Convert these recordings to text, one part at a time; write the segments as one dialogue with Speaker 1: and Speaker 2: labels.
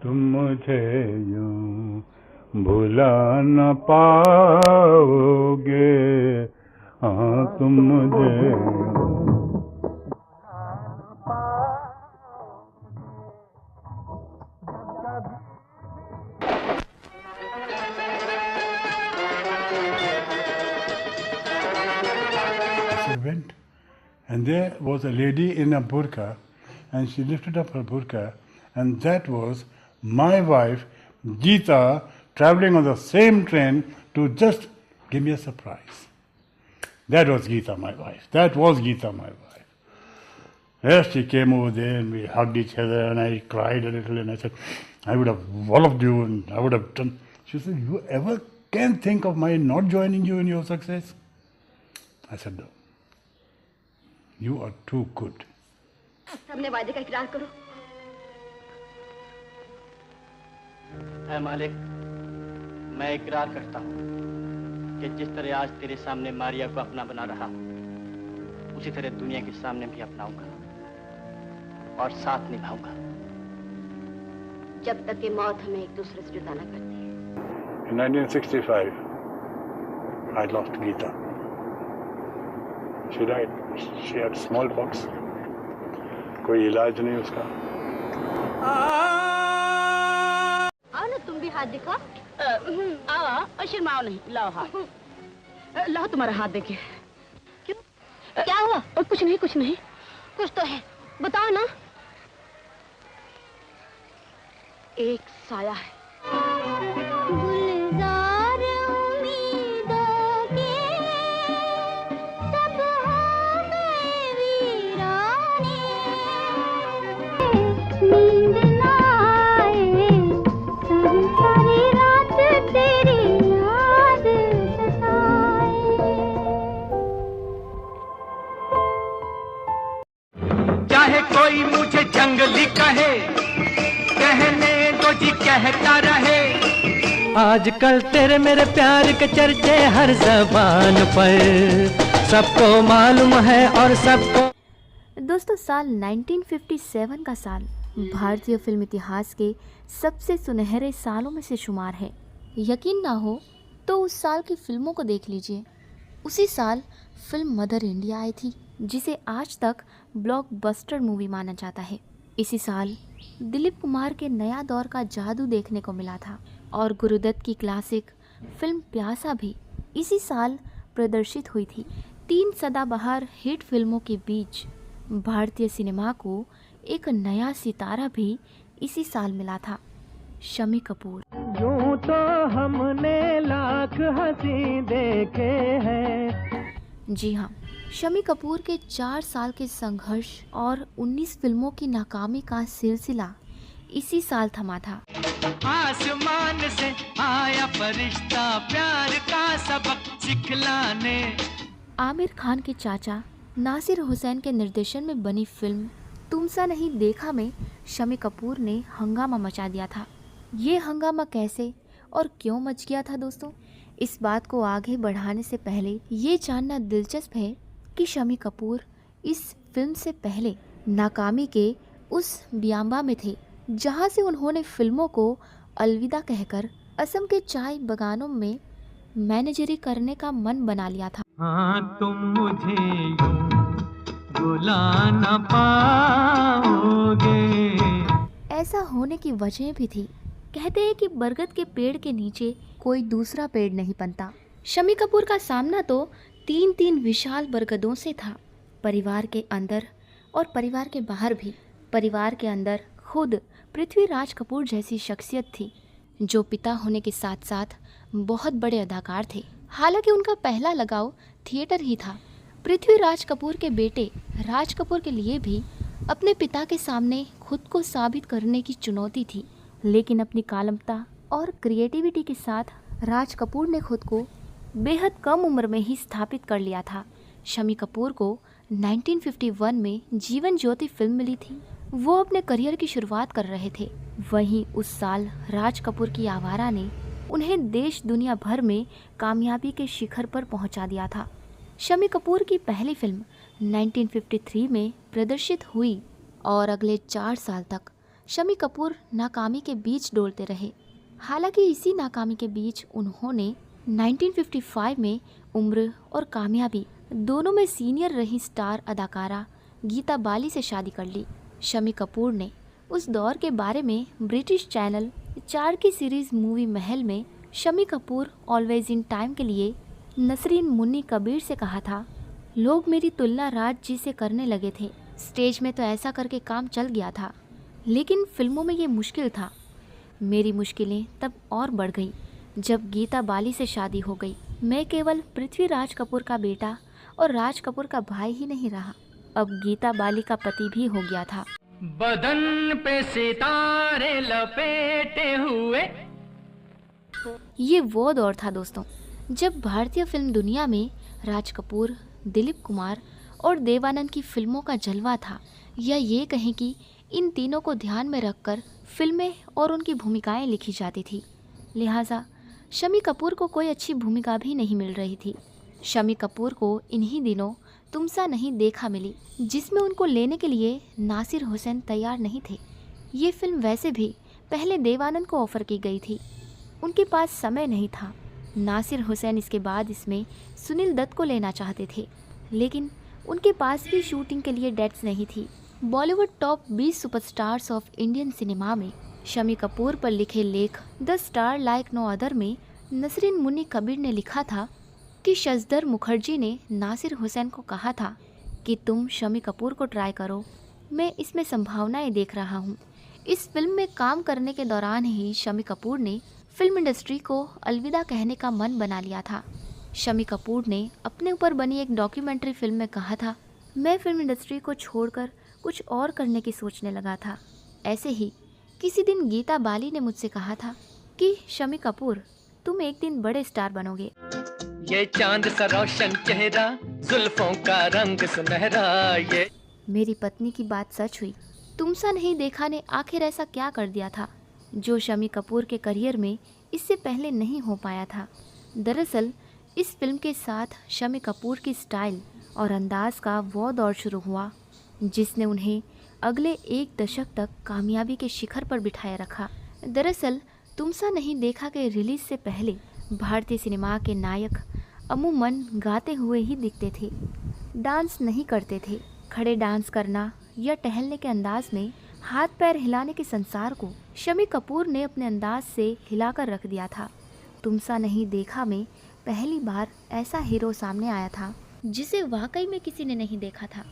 Speaker 1: तुम मुझे यूं भुला न पाओगे, हाँ तुम मुझे went, and there was a lady in a burqa, and she lifted up her burqa, and that was my wife, Geeta, traveling on the same train to just give me a surprise. That was Geeta, my wife. That was Geeta, my wife. Yes, she came over there and we hugged each other, and I cried a little, and I said, I would have walloped you and I would have done. She said, you ever can think of my not joining you in your success? I said, no. You are too good.
Speaker 2: हमने वादे का इकरार करो।
Speaker 3: ऐ मालिक, मैं इकरार करता हूँ कि जिस तरह आज तेरे सामने मारिया को अपना बना रहा, उसी तरह दुनिया के सामने भी अपनाऊंगा और साथ निभाऊंगा।
Speaker 2: जब तक कि मौत हमें एक दूसरे से जुदा न करती है।
Speaker 1: In 1965, I lost Geeta. She died. She had smallpox. कोई इलाज नहीं उसका।
Speaker 2: आओ ना तुम भी हाथ दिखाओ।
Speaker 4: आओ, शर्माओ नहीं, लाओ हाथ। लाओ तुम्हारा हाथ देखिए।
Speaker 2: क्यों? क्या हुआ?
Speaker 4: कुछ नहीं, कुछ नहीं।
Speaker 2: कुछ तो है, बताओ ना। एक साया है।
Speaker 5: चाहे कोई मुझे जंगली कहे, कहने दो जी कहता रहे। आजकल तेरे मेरे प्यार के चर्चे हर ज़बान पर, सबको मालूम है और सबको।
Speaker 6: दोस्तों, साल 1957 का साल भारतीय फिल्म इतिहास के सबसे सुनहरे सालों में से शुमार है। यकीन ना हो तो उस साल की फिल्मों को देख लीजिए। उसी साल फिल्म मदर इंडिया आई थी, जिसे आज तक ब्लॉकबस्टर मूवी माना जाता है। इसी साल दिलीप कुमार के नया दौर का जादू देखने को मिला था, और गुरुदत्त की क्लासिक फिल्म प्यासा भी इसी साल प्रदर्शित हुई थी। 3 सदाबहार हिट फिल्मों के बीच भारतीय सिनेमा को एक नया सितारा भी इसी साल मिला था, शम्मी कपूर।
Speaker 5: यूं तो हमने लाख हंसी देखे हैं।
Speaker 6: जी हाँ, शम्मी कपूर के 4 साल के संघर्ष और 19 फिल्मों की नाकामी का सिलसिला इसी साल थमा था।
Speaker 5: आसमान से आया फरिश्ता प्यार का सबक सिखलाने।
Speaker 6: आमिर खान के चाचा नासिर हुसैन के निर्देशन में बनी फिल्म तुम सा नहीं देखा में शम्मी कपूर ने हंगामा मचा दिया था। ये हंगामा कैसे और क्यों मच गया था दोस्तों, इस बात को आगे बढ़ाने से पहले ये जानना दिलचस्प है कि शम्मी कपूर इस फिल्म से पहले नाकामी के उस बियांबा में थे, जहां से उन्होंने फिल्मों को अलविदा कहकर असम के चाय बागानों में मैनेजरी करने का मन बना लिया था।
Speaker 5: हाँ, तुम मुझे यूं भुला न पाओगे।
Speaker 6: ऐसा होने की वजह भी थी। कहते हैं कि बरगद के पेड़ के नीचे कोई दूसरा पेड़ नहीं बनता। शम्मी कपूर का सामना तो 3 विशाल बरगदों से था, परिवार के अंदर और परिवार के बाहर भी। परिवार के अंदर खुद पृथ्वीराज कपूर जैसी शख्सियत थी, जो पिता होने के साथ साथ बहुत बड़े अदाकार थे। हालांकि उनका पहला लगाव थिएटर ही था। पृथ्वीराज कपूर के बेटे राज कपूर के लिए भी अपने पिता के सामने खुद को साबित करने की चुनौती थी, लेकिन अपनी कालमता और क्रिएटिविटी के साथ राज कपूर ने खुद को बेहद कम उम्र में ही स्थापित कर लिया था। शम्मी कपूर को 1951 में जीवन ज्योति फिल्म मिली थी। वो अपने करियर की शुरुआत कर रहे थे। वहीं उस साल राज कपूर की आवारा ने उन्हें देश दुनिया भर में कामयाबी के शिखर पर पहुंचा दिया था। शम्मी कपूर की पहली फिल्म 1953 में प्रदर्शित हुई और अगले 4 साल तक शम्मी कपूर नाकामी के बीच डोलते रहे। हालांकि इसी नाकामी के बीच उन्होंने 1955 में उम्र और कामयाबी दोनों में सीनियर रही स्टार अदाकारा गीता बाली से शादी कर ली। शम्मी कपूर ने उस दौर के बारे में ब्रिटिश चैनल 4 की सीरीज मूवी महल में Shammi Kapoor always in time के लिए नसरीन मुन्नी कबीर से कहा था, लोग मेरी तुलना राज जी से करने लगे थे। स्टेज में तो ऐसा करके काम चल गया था, लेकिन फिल्मों में ये मुश्किल था। मेरी मुश्किलें तब और बढ़ गई जब गीता बाली से शादी हो गई। मैं केवल पृथ्वीराज कपूर का बेटा और राज कपूर का भाई ही नहीं रहा, अब गीता बाली का पति भी हो गया था।
Speaker 5: बदन पे सितारे लपेटे हुए।
Speaker 6: ये वो दौर था दोस्तों, जब भारतीय फिल्म दुनिया में राज कपूर, दिलीप कुमार और देवानंद की फिल्मों का जलवा था, या ये कहें कि इन तीनों को ध्यान में रखकर फिल्में और उनकी भूमिकाएं लिखी जाती थी। लिहाजा शम्मी कपूर को कोई अच्छी भूमिका भी नहीं मिल रही थी। शम्मी कपूर को इन्हीं दिनों तुम सा नहीं देखा मिली, जिसमें उनको लेने के लिए नासिर हुसैन तैयार नहीं थे। ये फिल्म वैसे भी पहले देवानंद को ऑफर की गई थी, उनके पास समय नहीं था। नासिर हुसैन इसके बाद इसमें सुनील दत्त को लेना चाहते थे, लेकिन उनके पास भी शूटिंग के लिए डेट्स नहीं थी। Bollywood top 20 superstars of Indian cinema में शम्मी कपूर पर लिखे लेख the star like no other में नसरीन मुन्नी कबीर ने लिखा था कि शशधर मुखर्जी ने नासिर हुसैन को कहा था कि तुम शम्मी कपूर को ट्राई करो, मैं इसमें संभावनाएं देख रहा हूँ। इस फिल्म में काम करने के दौरान ही शम्मी कपूर ने फिल्म इंडस्ट्री को अलविदा कहने का मन बना लिया था। शम्मी कपूर ने अपने ऊपर बनी एक डॉक्यूमेंट्री फिल्म में कहा था, मैं फिल्म इंडस्ट्री को छोड़कर कुछ और करने की सोचने लगा था। ऐसे ही किसी दिन गीता बाली ने मुझसे कहा था कि शम्मी कपूर, तुम एक दिन बड़े स्टार बनोगे।
Speaker 5: ये चांद सा रोशन चेहरा, जुल्फों का रंग सुनहरा। ये
Speaker 6: मेरी पत्नी की बात सच हुई। तुम सा नहीं देखा ने आखिर ऐसा क्या कर दिया था जो शम्मी कपूर के करियर में इससे पहले नहीं हो पाया था। दरअसल इस फिल्म के साथ शम्मी कपूर की स्टाइल और अंदाज का वो दौर शुरू हुआ जिसने उन्हें अगले 1 दशक तक कामयाबी के शिखर पर बिठाए रखा। दरअसल तुम सा नहीं देखा के रिलीज से पहले भारतीय सिनेमा के नायक अमूमन गाते हुए ही दिखते थे, डांस नहीं करते थे। खड़े डांस करना या टहलने के अंदाज में हाथ पैर हिलाने के संसार को शम्मी कपूर ने अपने अंदाज से हिलाकर रख दिया था। तुम सा नहीं देखा में पहली बार ऐसा हीरो सामने आया था जिसे वाकई में किसी ने नहीं देखा था,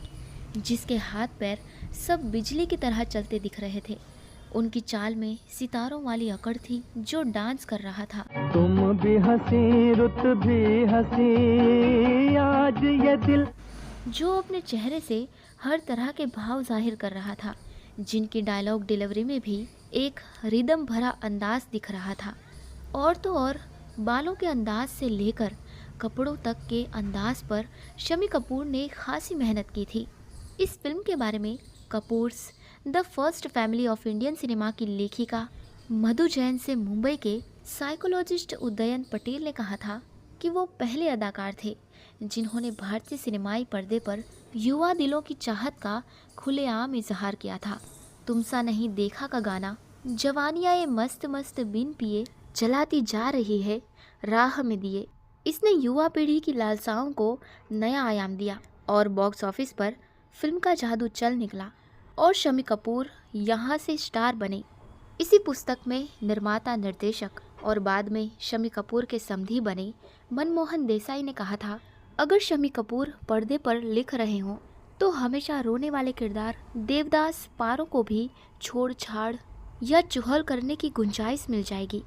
Speaker 6: जिसके हाथ पैर सब बिजली की तरह चलते दिख रहे थे। उनकी चाल में सितारों वाली अकड़ थी जो डांस कर रहा था।
Speaker 5: तुम भी हंसी, रुत भी हंसी, आज ये दिल,
Speaker 6: जो अपने चेहरे से हर तरह के भाव जाहिर कर रहा था, जिनकी डायलॉग डिलीवरी में भी एक रिदम भरा अंदाज दिख रहा था। और तो और बालों के अंदाज से लेकर कपड़ों तक के अंदाज पर शम्मी कपूर ने खासी मेहनत की थी। इस फिल्म के बारे में Kapoors the first family of Indian cinema की लेखिका मधु जैन से मुंबई के साइकोलॉजिस्ट उदयन पटेल ने कहा था कि वो पहले अदाकार थे जिन्होंने भारतीय सिनेमाई पर्दे पर युवा दिलों की चाहत का खुलेआम इजहार किया था। तुम सा नहीं देखा का गाना जवानियाँ ये मस्त मस्त बिन पिए चलाती जा रही है राह में दिए, इसने युवा पीढ़ी की लालसाओं को नया आयाम दिया और बॉक्स ऑफिस पर फिल्म का जादू चल निकला और शम्मी कपूर यहाँ से स्टार बने। इसी पुस्तक में निर्माता, निर्देशक और बाद में शम्मी कपूर के समधी बने मनमोहन देसाई ने कहा था, अगर शम्मी कपूर पर्दे पर लिख रहे हों तो हमेशा रोने वाले किरदार देवदास पारों को भी छोड़ छाड़ या चुहल करने की गुंजाइश मिल जाएगी।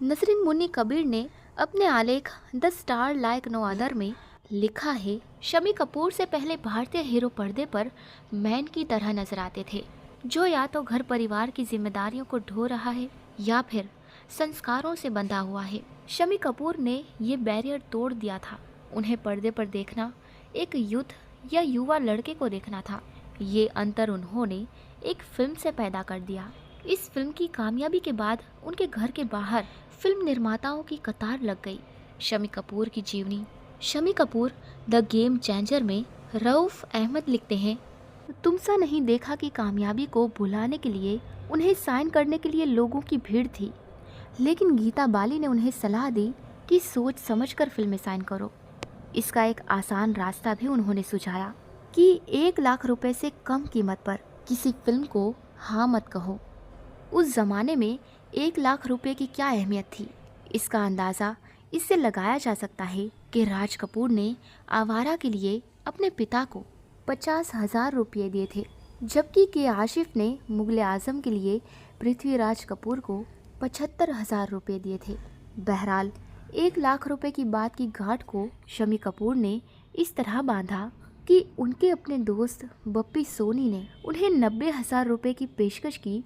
Speaker 6: नसरीन मुन्नी कबीर ने अपने आलेख the star like no other में लिखा है, शम्मी कपूर से पहले भारतीय हीरो पर्दे पर मैन की तरह नजर आते थे, जो या तो घर परिवार की जिम्मेदारियों को ढो रहा है या फिर संस्कारों से बंधा हुआ है। शम्मी कपूर ने ये बैरियर तोड़ दिया था। उन्हें पर्दे पर देखना एक युद्ध या युवा लड़के को देखना था। ये अंतर उन्होंने एक फिल्म से पैदा कर दिया। इस फिल्म की कामयाबी के बाद उनके घर के बाहर फिल्म निर्माताओं की कतार लग गई। शम्मी कपूर की जीवनी। Shammi Kapoor the game changer में रऊफ अहमद लिखते हैं, तुम सा नहीं देखा की कामयाबी को बुलाने के लिए उन्हें साइन करने के लिए लोगों की भीड़ थी, लेकिन गीता बाली ने उन्हें सलाह दी कि सोच समझकर फिल्में साइन करो। इसका एक आसान रास्ता भी उन्होंने सुझाया कि 1 लाख रुपए से कम कीमत पर किसी फिल्म को हाँ मत कहो। उस जमाने में 1 लाख रुपए की क्या अहमियत थी, इसका अंदाज़ा इससे लगाया जा सकता है कि राज कपूर ने आवारा के लिए अपने पिता को 50,000 रुपये दिए थे, जबकि के आशिफ ने मुगल आजम के लिए पृथ्वीराज कपूर को 75,000 रुपये दिए थे। बहरहाल 1 लाख रुपए की बात की गांठ को शमी कपूर ने इस तरह बांधा कि उनके अपने दोस्त बप्पी सोनी ने उन्हें 90,000 रुपये की पेशकश की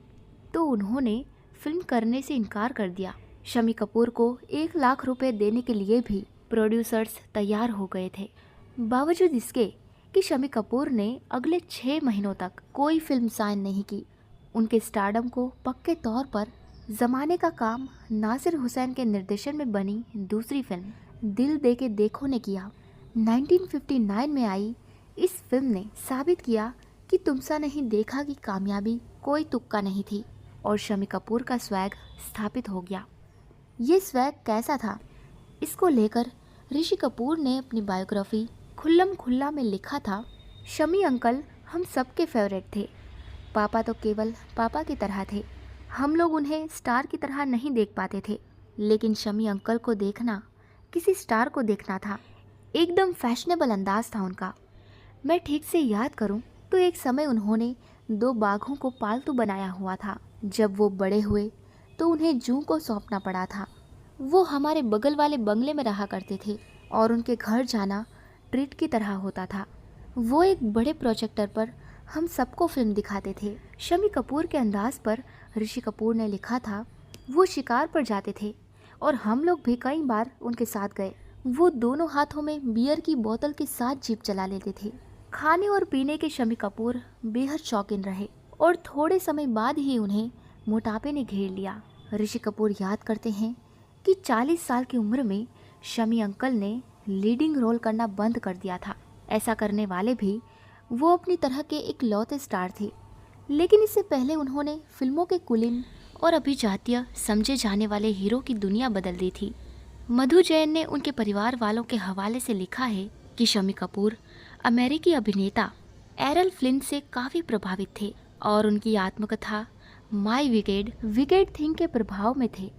Speaker 6: तो उन्होंने फिल्म करने से इनकार कर दिया। शमी कपूर को 1 लाख रुपए देने के लिए भी प्रोड्यूसर्स तैयार हो गए थे। बावजूद इसके कि शमी कपूर ने अगले 6 महीनों तक कोई फिल्म साइन नहीं की, उनके स्टारडम को पक्के तौर पर जमाने का काम नासिर हुसैन के निर्देशन में बनी दूसरी फिल्म दिल दे के देखो ने किया। 1959 में आई इस फिल्म ने साबित किया कि तुमसा नहीं देखा की कामयाबी कोई तुक्का नहीं थी और शमी कपूर का स्वैग स्थापित हो गया। ये स्वैग कैसा था, इसको लेकर ऋषि कपूर ने अपनी बायोग्राफी खुल्लम खुल्ला में लिखा था, शमी अंकल हम सबके फेवरेट थे। पापा तो केवल पापा की तरह थे, हम लोग उन्हें स्टार की तरह नहीं देख पाते थे, लेकिन शमी अंकल को देखना किसी स्टार को देखना था। एकदम फैशनेबल अंदाज था उनका। मैं ठीक से याद करूं तो एक समय उन्होंने 2 बाघों को पालतू बनाया हुआ था। जब वो बड़े हुए तो उन्हें जू को सौंपना पड़ा था। वो हमारे बगल वाले बंगले में रहा करते थे और उनके घर जाना ट्रीट की तरह होता था। वो एक बड़े प्रोजेक्टर पर हम सबको फिल्म दिखाते थे। शमी कपूर के अंदाज पर ऋषि कपूर ने लिखा था, वो शिकार पर जाते थे और हम लोग भी कई बार उनके साथ गए। वो दोनों हाथों में बियर की बोतल के साथ जीप चला लेते थे। खाने और पीने के शमी कपूर बेहद शौकीन रहे और थोड़े समय बाद ही उन्हें मोटापे ने घेर लिया। ऋषि कपूर याद करते हैं कि 40 साल की उम्र में शमी अंकल ने लीडिंग रोल करना बंद कर दिया था। ऐसा करने वाले भी वो अपनी तरह के एक लौते स्टार थे, लेकिन इससे पहले उन्होंने फिल्मों के कुलीन और अभिजातीय समझे जाने वाले हीरो की दुनिया बदल दी थी। मधु जैन ने उनके परिवार वालों के हवाले से लिखा है कि शमी कपूर अमेरिकी अभिनेता एरल फ्लिन से काफ़ी प्रभावित थे और उनकी आत्मकथा माई विकेड थिंग के प्रभाव में थे,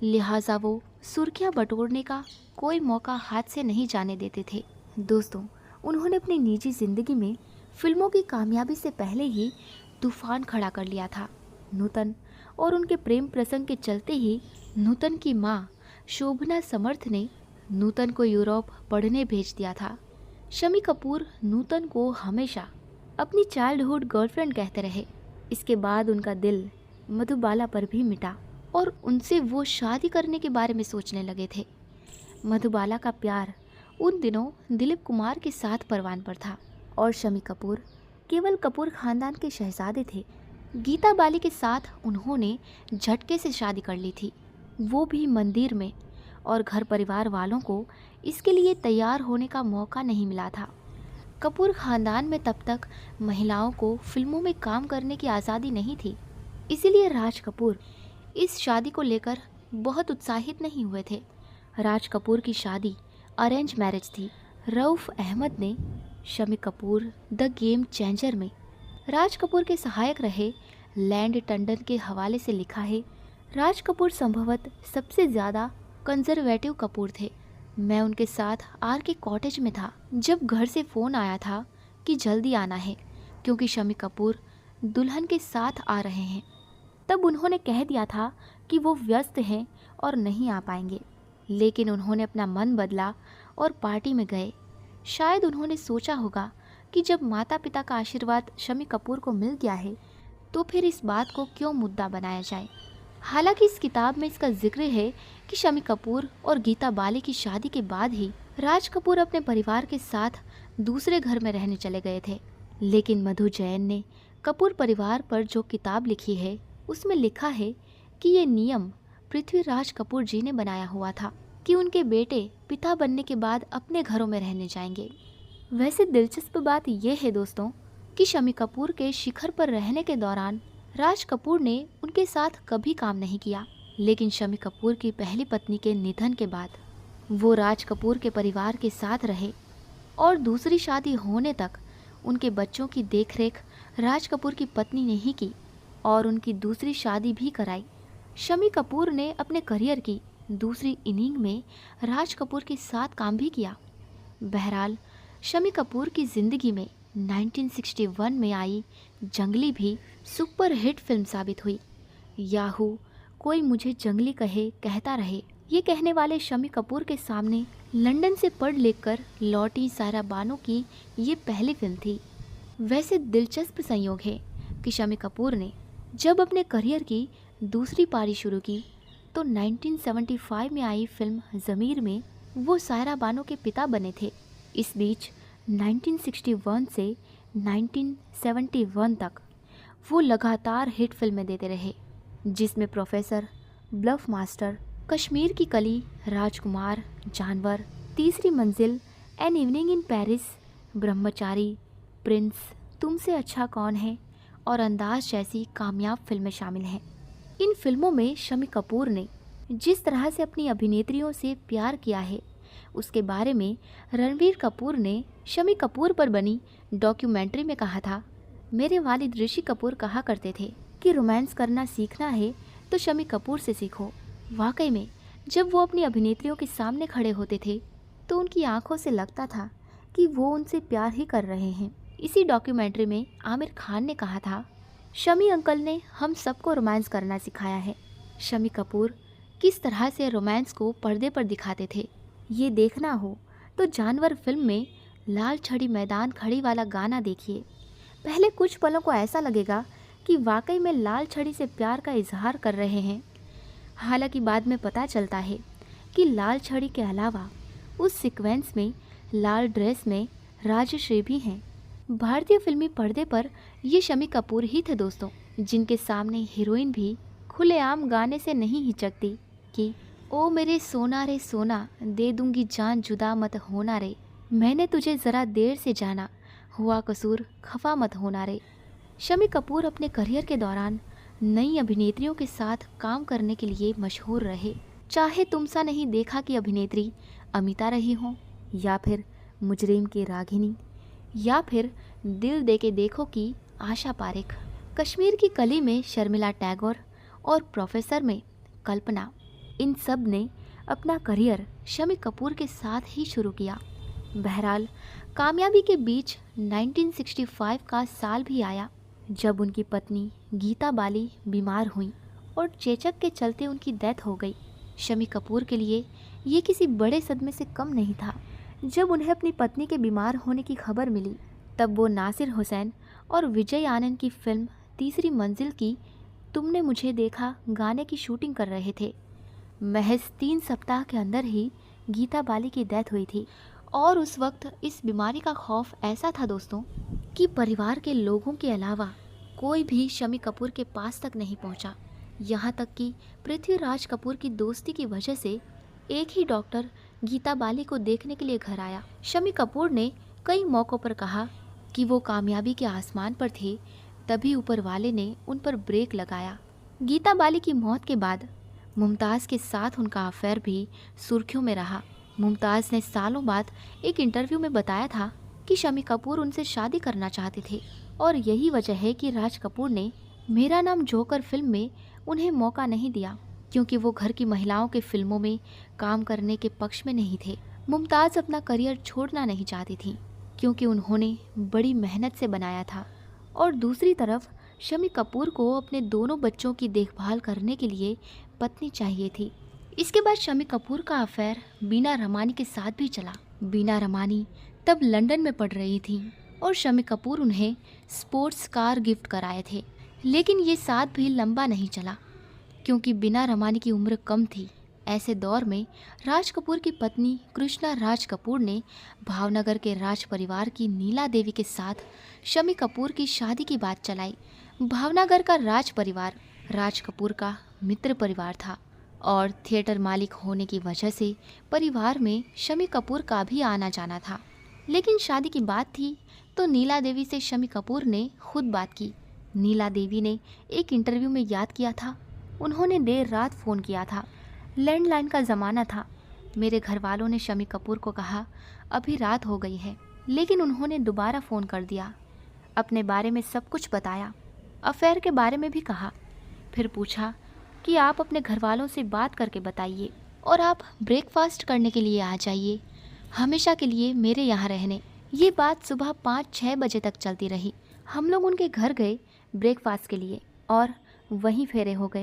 Speaker 6: लिहाजा वो सुर्खियां बटोरने का कोई मौका हाथ से नहीं जाने देते थे। दोस्तों, उन्होंने अपनी निजी जिंदगी में फिल्मों की कामयाबी से पहले ही तूफान खड़ा कर लिया था। नूतन और उनके प्रेम प्रसंग के चलते ही नूतन की मां शोभना समर्थ ने नूतन को यूरोप पढ़ने भेज दिया था। शमी कपूर नूतन को हमेशा अपनी चाइल्डहुड गर्लफ्रेंड कहते रहे। इसके बाद उनका दिल मधुबाला पर भी मिटा और उनसे वो शादी करने के बारे में सोचने लगे थे। मधुबाला का प्यार उन दिनों दिलीप कुमार के साथ परवान पर था और शमी कपूर केवल कपूर खानदान के शहजादे थे। गीता बाली के साथ उन्होंने झटके से शादी कर ली थी, वो भी मंदिर में, और घर परिवार वालों को इसके लिए तैयार होने का मौका नहीं मिला था। कपूर खानदान में तब तक महिलाओं को फिल्मों में काम करने की आज़ादी नहीं थी, इसीलिए राज कपूर इस शादी को लेकर बहुत उत्साहित नहीं हुए थे। राज कपूर की शादी अरेंज मैरिज थी। रऊफ अहमद ने Shami Kapoor the game changer में राज कपूर के सहायक रहे लैंड टंडन के हवाले से लिखा है, राज कपूर संभवतः सबसे ज़्यादा कंजर्वेटिव कपूर थे। मैं उनके साथ आर के कॉटेज में था जब घर से फ़ोन आया था कि जल्दी आना है क्योंकि शमी कपूर दुल्हन के साथ आ रहे हैं। तब उन्होंने कह दिया था कि वो व्यस्त हैं और नहीं आ पाएंगे, लेकिन उन्होंने अपना मन बदला और पार्टी में गए। शायद उन्होंने सोचा होगा कि जब माता पिता का आशीर्वाद शमी कपूर को मिल गया है तो फिर इस बात को क्यों मुद्दा बनाया जाए। हालांकि इस किताब में इसका जिक्र है कि शमी कपूर और गीता बाली की शादी के बाद ही राज कपूर अपने परिवार के साथ दूसरे घर में रहने चले गए थे, लेकिन मधु जैन ने कपूर परिवार पर जो किताब लिखी है उसमें लिखा है कि ये नियम पृथ्वीराज कपूर जी ने बनाया हुआ था कि उनके बेटे पिता बनने के बाद अपने घरों में रहने जाएंगे। वैसे दिलचस्प बात यह है दोस्तों कि शमी कपूर के शिखर पर रहने के दौरान राज कपूर ने उनके साथ कभी काम नहीं किया, लेकिन शम्मी कपूर की पहली पत्नी के निधन के बाद वो राज कपूर के परिवार के साथ रहे और दूसरी शादी होने तक उनके बच्चों की देखरेख राज कपूर की पत्नी ने ही की और उनकी दूसरी शादी भी कराई। शम्मी कपूर ने अपने करियर की दूसरी इनिंग में राज कपूर के साथ काम भी किया। बहरहाल शम्मी कपूर की ज़िंदगी में 1961 में आई जंगली भी सुपर हिट फिल्म साबित हुई। याहू कोई मुझे जंगली कहे कहता रहे, ये कहने वाले शम्मी कपूर के सामने लंदन से पढ़ लिख कर लौटी सायरा बानो की ये पहली फिल्म थी। वैसे दिलचस्प संयोग है कि शम्मी कपूर ने जब अपने करियर की दूसरी पारी शुरू की तो 1975 में आई फिल्म ज़मीर में वो सायरा बानो के पिता बने थे। इस बीच 1961 से 1971 तक वो लगातार हिट फिल्में देते रहे, जिसमें प्रोफेसर, ब्लफ मास्टर, कश्मीर की कली, राजकुमार, जानवर, तीसरी मंजिल, an evening in Paris, Brahmachari, Prince, तुमसे अच्छा कौन है और अंदाज जैसी कामयाब फिल्में शामिल हैं। इन फिल्मों में शम्मी कपूर ने जिस तरह से अपनी अभिनेत्रियों से प्यार किया है उसके बारे में रणबीर कपूर ने शम्मी कपूर पर बनी डॉक्यूमेंट्री में कहा था। मेरे वालिद ऋषि कपूर कहा करते थे कि रोमांस करना सीखना है तो शम्मी कपूर से सीखो। वाकई में जब वो अपनी अभिनेत्रियों के सामने खड़े होते थे तो उनकी आंखों से लगता था कि वो उनसे प्यार ही कर रहे हैं। इसी डॉक्यूमेंट्री में आमिर खान ने कहा था, शम्मी अंकल ने हम सबको रोमांस करना सिखाया है। शम्मी कपूर किस तरह से रोमांस को पर्दे पर दिखाते थे ये देखना हो तो जानवर फिल्म में लाल छड़ी मैदान खड़ी वाला गाना देखिए। पहले कुछ पलों को ऐसा लगेगा कि वाकई में लाल छड़ी से प्यार का इजहार कर रहे हैं, हालांकि बाद में पता चलता है कि लाल छड़ी के अलावा उस सीक्वेंस में लाल ड्रेस में राजश्री भी हैं। भारतीय फिल्मी पर्दे पर ये शम्मी कपूर ही थे दोस्तों, जिनके सामने हीरोइन भी खुलेआम गाने से नहीं हिचकती कि ओ मेरे सोना रे सोना, दे दूंगी जान जुदा मत होना रे, मैंने तुझे ज़रा देर से जाना, हुआ कसूर खफा मत होना रे। शम्मी कपूर अपने करियर के दौरान नई अभिनेत्रियों के साथ काम करने के लिए मशहूर रहे, चाहे तुम सा नहीं देखा की अभिनेत्री अमिता रही हों, या फिर मुजरिम की रागिनी, या फिर दिल दे के देखो की आशा पारेख, कश्मीर की कली में शर्मिला टैगोर और प्रोफेसर में कल्पना। इन सब ने अपना करियर शम्मी कपूर के साथ ही शुरू किया। बहरहाल कामयाबी के बीच 1965 का साल भी आया जब उनकी पत्नी गीता बाली बीमार हुई और चेचक के चलते उनकी डेथ हो गई। शम्मी कपूर के लिए ये किसी बड़े सदमे से कम नहीं था। जब उन्हें अपनी पत्नी के बीमार होने की खबर मिली तब वो नासिर हुसैन और विजय आनंद की फिल्म तीसरी मंजिल की तुमने मुझे देखा गाने की शूटिंग कर रहे थे। महज 3 सप्ताह के अंदर ही गीता बाली की डेथ हुई थी और उस वक्त इस बीमारी का खौफ ऐसा था दोस्तों कि परिवार के लोगों के अलावा कोई भी शम्मी कपूर के पास तक नहीं पहुंचा। यहाँ तक कि पृथ्वीराज कपूर की दोस्ती की वजह से एक ही डॉक्टर गीता बाली को देखने के लिए घर आया। शम्मी कपूर ने कई मौक़ों पर कहा कि वो कामयाबी के आसमान पर थे, तभी ऊपर वाले ने उन पर ब्रेक लगाया। गीता बाली की मौत के बाद मुमताज़ के साथ उनका अफेयर भी सुर्खियों में रहा। मुमताज़ ने सालों बाद एक इंटरव्यू में बताया था कि शम्मी कपूर उनसे शादी करना चाहते थे और यही वजह है कि राज कपूर ने मेरा नाम जोकर फिल्म में उन्हें मौका नहीं दिया, क्योंकि वो घर की महिलाओं के फिल्मों में काम करने के पक्ष में नहीं थे। मुमताज़ अपना करियर छोड़ना नहीं चाहती थी क्योंकि उन्होंने बड़ी मेहनत से बनाया था और दूसरी तरफ शम्मी कपूर को अपने दोनों बच्चों की देखभाल करने के लिए पत्नी चाहिए थी। इसके बाद शम्मी कपूर का अफेयर बीना रमानी के साथ भी चला। बीना रमानी तब लंदन में पढ़ रही थी और शम्मी कपूर उन्हें स्पोर्ट्स कार गिफ्ट कराए थे, लेकिन ये साथ भी लंबा नहीं चला क्योंकि बीना रमानी की उम्र कम थी। ऐसे दौर में राज कपूर की पत्नी कृष्णा राज कपूर ने भावनगर के राज परिवार की नीला देवी के साथ शम्मी कपूर की शादी की बात चलाई। भावनगर का राज परिवार राज कपूर का मित्र परिवार था और थिएटर मालिक होने की वजह से परिवार में शम्मी कपूर का भी आना जाना था। लेकिन शादी की बात थी तो नीला देवी से शम्मी कपूर ने खुद बात की नीला देवी ने एक इंटरव्यू में याद किया था, उन्होंने देर रात फ़ोन किया था। लैंडलाइन का ज़माना था। मेरे घर वालों ने शमी कपूर को कहा अभी रात हो गई है, लेकिन उन्होंने दोबारा फ़ोन कर दिया, अपने बारे में सब कुछ बताया, अफेयर के बारे में भी कहा। फिर पूछा कि आप अपने घर वालों से बात करके बताइए और आप ब्रेकफास्ट करने के लिए आ जाइए, हमेशा के लिए मेरे यहाँ रहने। ये बात सुबह 5-6 बजे तक चलती रही। हम लोग उनके घर गए ब्रेकफास्ट के लिए और वहीं फेरे हो गए।